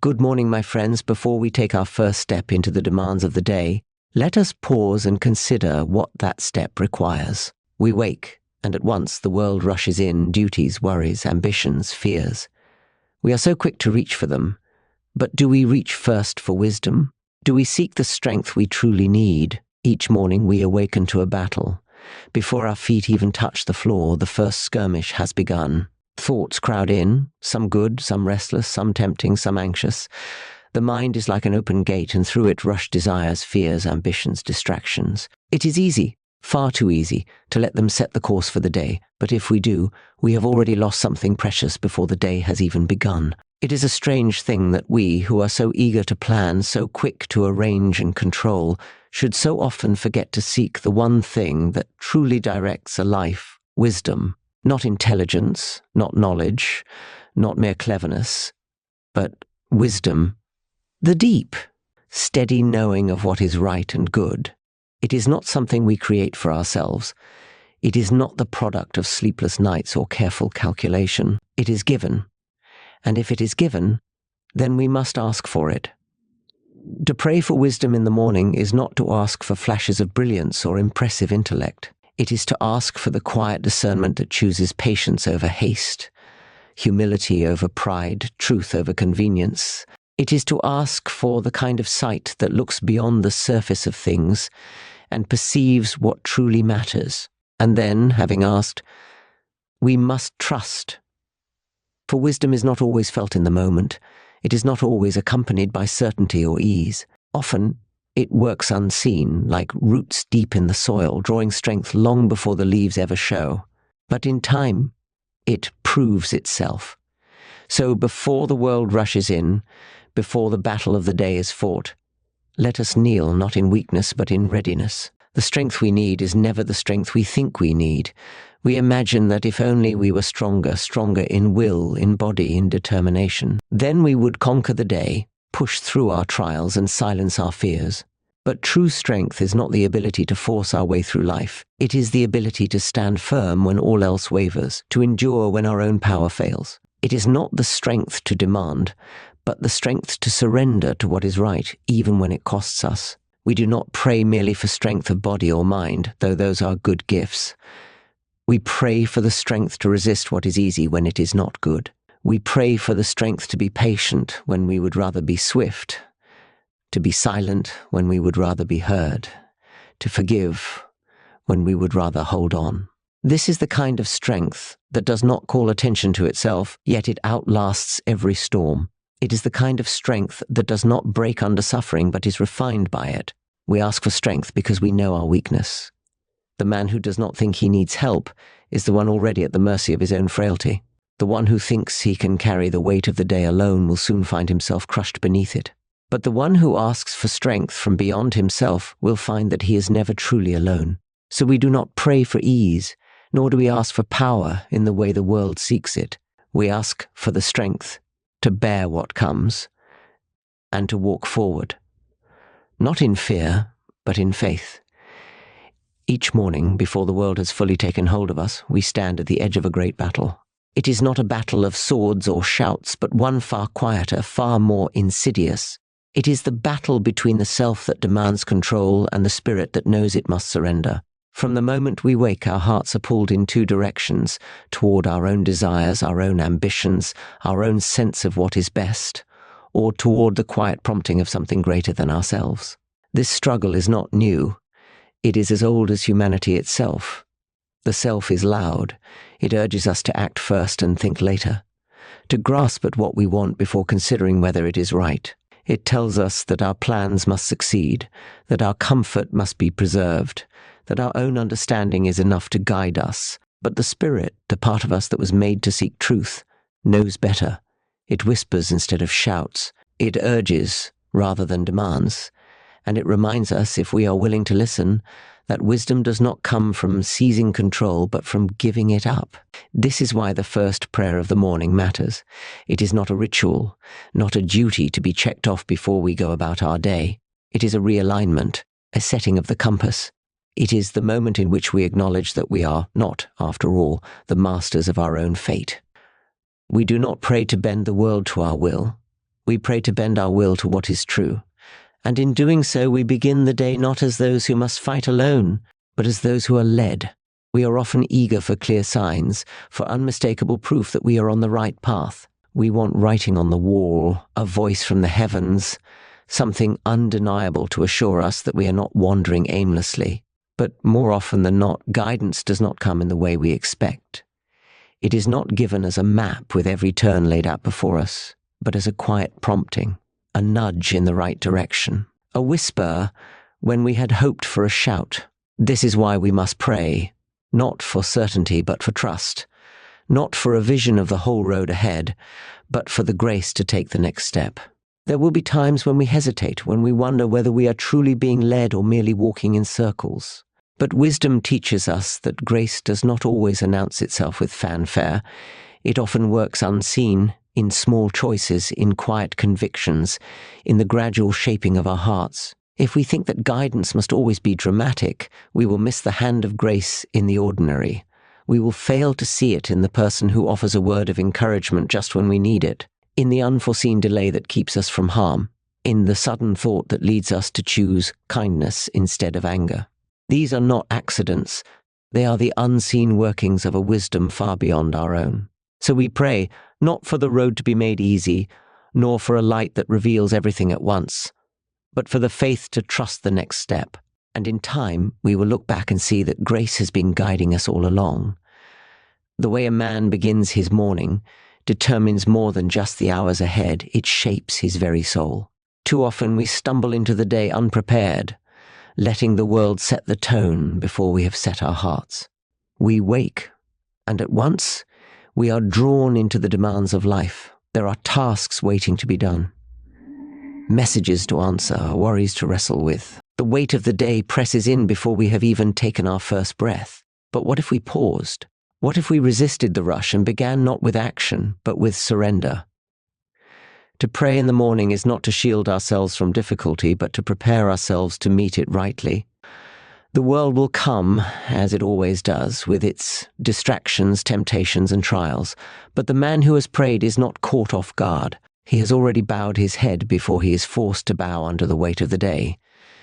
Good morning, my friends. Before we take our first step into the demands of the day, let us pause and consider what that step requires. We wake, and at once the world rushes in, duties, worries, ambitions, fears. We are so quick to reach for them, but do we reach first for wisdom? Do we seek the strength we truly need? Each morning we awaken to a battle. Before our feet even touch the floor, the first skirmish has begun. Thoughts crowd in, some good, some restless, some tempting, some anxious. The mind is like an open gate, and through it rush desires, fears, ambitions, distractions. It is easy, far too easy, to let them set the course for the day, but if we do, we have already lost something precious before the day has even begun. It is a strange thing that we, who are so eager to plan, so quick to arrange and control, should so often forget to seek the one thing that truly directs a life: wisdom. Not intelligence, not knowledge, not mere cleverness, but wisdom. The deep, steady knowing of what is right and good. It is not something we create for ourselves. It is not the product of sleepless nights or careful calculation. It is given. And if it is given, then we must ask for it. To pray for wisdom in the morning is not to ask for flashes of brilliance or impressive intellect. It is to ask for the quiet discernment that chooses patience over haste, humility over pride, truth over convenience. It is to ask for the kind of sight that looks beyond the surface of things and perceives what truly matters. And then, having asked, we must trust. For wisdom is not always felt in the moment. It is not always accompanied by certainty or ease. Often, it works unseen, like roots deep in the soil, drawing strength long before the leaves ever show. But in time, it proves itself. So before the world rushes in, before the battle of the day is fought, let us kneel not in weakness but in readiness. The strength we need is never the strength we think we need. We imagine that if only we were stronger in will, in body, in determination, then we would conquer the day, push through our trials and silence our fears. But true strength is not the ability to force our way through life. It is the ability to stand firm when all else wavers, to endure when our own power fails. It is not the strength to demand, but the strength to surrender to what is right, even when it costs us. We do not pray merely for strength of body or mind, though those are good gifts. We pray for the strength to resist what is easy when it is not good. We pray for the strength to be patient when we would rather be swift, to be silent when we would rather be heard, to forgive when we would rather hold on. This is the kind of strength that does not call attention to itself, yet it outlasts every storm. It is the kind of strength that does not break under suffering, but is refined by it. We ask for strength because we know our weakness. The man who does not think he needs help is the one already at the mercy of his own frailty. The one who thinks he can carry the weight of the day alone will soon find himself crushed beneath it. But the one who asks for strength from beyond himself will find that he is never truly alone. So we do not pray for ease, nor do we ask for power in the way the world seeks it. We ask for the strength to bear what comes and to walk forward, not in fear, but in faith. Each morning, before the world has fully taken hold of us, we stand at the edge of a great battle. It is not a battle of swords or shouts, but one far quieter, far more insidious. It is the battle between the self that demands control and the spirit that knows it must surrender. From the moment we wake, our hearts are pulled in two directions, toward our own desires, our own ambitions, our own sense of what is best, or toward the quiet prompting of something greater than ourselves. This struggle is not new. It is as old as humanity itself. The self is loud. It urges us to act first and think later, to grasp at what we want before considering whether it is right. It tells us that our plans must succeed, that our comfort must be preserved, that our own understanding is enough to guide us. But the spirit, the part of us that was made to seek truth, knows better. It whispers instead of shouts. It urges rather than demands. And it reminds us, if we are willing to listen, that wisdom does not come from seizing control, but from giving it up. This is why the first prayer of the morning matters. It is not a ritual, not a duty to be checked off before we go about our day. It is a realignment, a setting of the compass. It is the moment in which we acknowledge that we are not, after all, the masters of our own fate. We do not pray to bend the world to our will. We pray to bend our will to what is true. And in doing so, we begin the day not as those who must fight alone, but as those who are led. We are often eager for clear signs, for unmistakable proof that we are on the right path. We want writing on the wall, a voice from the heavens, something undeniable to assure us that we are not wandering aimlessly. But more often than not, guidance does not come in the way we expect. It is not given as a map with every turn laid out before us, but as a quiet prompting, a nudge in the right direction, a whisper when we had hoped for a shout. This is why we must pray, not for certainty but for trust, not for a vision of the whole road ahead, but for the grace to take the next step. There will be times when we hesitate, when we wonder whether we are truly being led or merely walking in circles. But wisdom teaches us that grace does not always announce itself with fanfare. It often works unseen, in small choices, in quiet convictions, in the gradual shaping of our hearts. If we think that guidance must always be dramatic, we will miss the hand of grace in the ordinary. We will fail to see it in the person who offers a word of encouragement just when we need it, in the unforeseen delay that keeps us from harm, in the sudden thought that leads us to choose kindness instead of anger. These are not accidents. They are the unseen workings of a wisdom far beyond our own. So we pray, not for the road to be made easy, nor for a light that reveals everything at once, but for the faith to trust the next step. And in time, we will look back and see that grace has been guiding us all along. The way a man begins his morning determines more than just the hours ahead. It shapes his very soul. Too often we stumble into the day unprepared, letting the world set the tone before we have set our hearts. We wake, and at once we are drawn into the demands of life. There are tasks waiting to be done, messages to answer, worries to wrestle with. The weight of the day presses in before we have even taken our first breath. But what if we paused? What if we resisted the rush and began not with action, but with surrender? To pray in the morning is not to shield ourselves from difficulty, but to prepare ourselves to meet it rightly. The world will come, as it always does, with its distractions, temptations, and trials. But the man who has prayed is not caught off guard. He has already bowed his head before he is forced to bow under the weight of the day.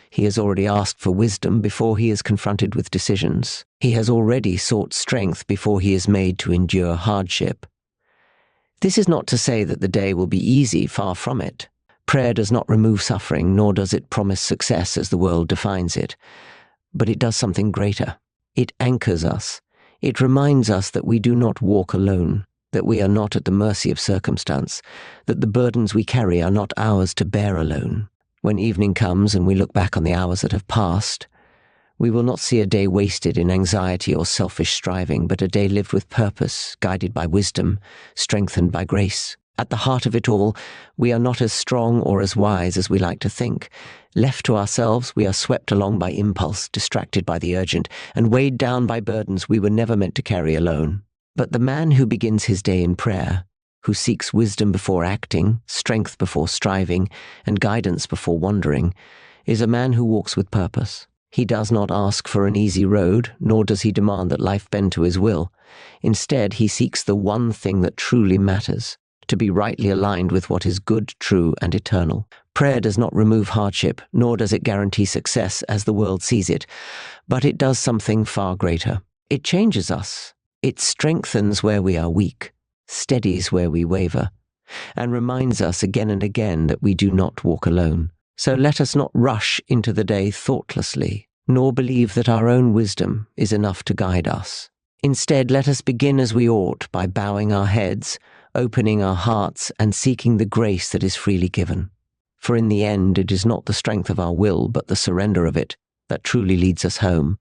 He has already asked for wisdom before he is confronted with decisions. He has already sought strength before he is made to endure hardship. This is not to say that the day will be easy, far from it. Prayer does not remove suffering, nor does it promise success as the world defines it. But it does something greater. It anchors us. It reminds us that we do not walk alone, that we are not at the mercy of circumstance, that the burdens we carry are not ours to bear alone. When evening comes and we look back on the hours that have passed, we will not see a day wasted in anxiety or selfish striving, but a day lived with purpose, guided by wisdom, strengthened by grace. At the heart of it all, we are not as strong or as wise as we like to think. Left to ourselves, we are swept along by impulse, distracted by the urgent, and weighed down by burdens we were never meant to carry alone. But the man who begins his day in prayer, who seeks wisdom before acting, strength before striving, and guidance before wandering, is a man who walks with purpose. He does not ask for an easy road, nor does he demand that life bend to his will. Instead, he seeks the one thing that truly matters, to be rightly aligned with what is good, true, and eternal. Prayer does not remove hardship, nor does it guarantee success as the world sees it, but it does something far greater. It changes us. It strengthens where we are weak, steadies where we waver, and reminds us again and again that we do not walk alone. So let us not rush into the day thoughtlessly, nor believe that our own wisdom is enough to guide us. Instead, let us begin as we ought, by bowing our heads, opening our hearts, and seeking the grace that is freely given. For in the end, it is not the strength of our will, but the surrender of it, that truly leads us home.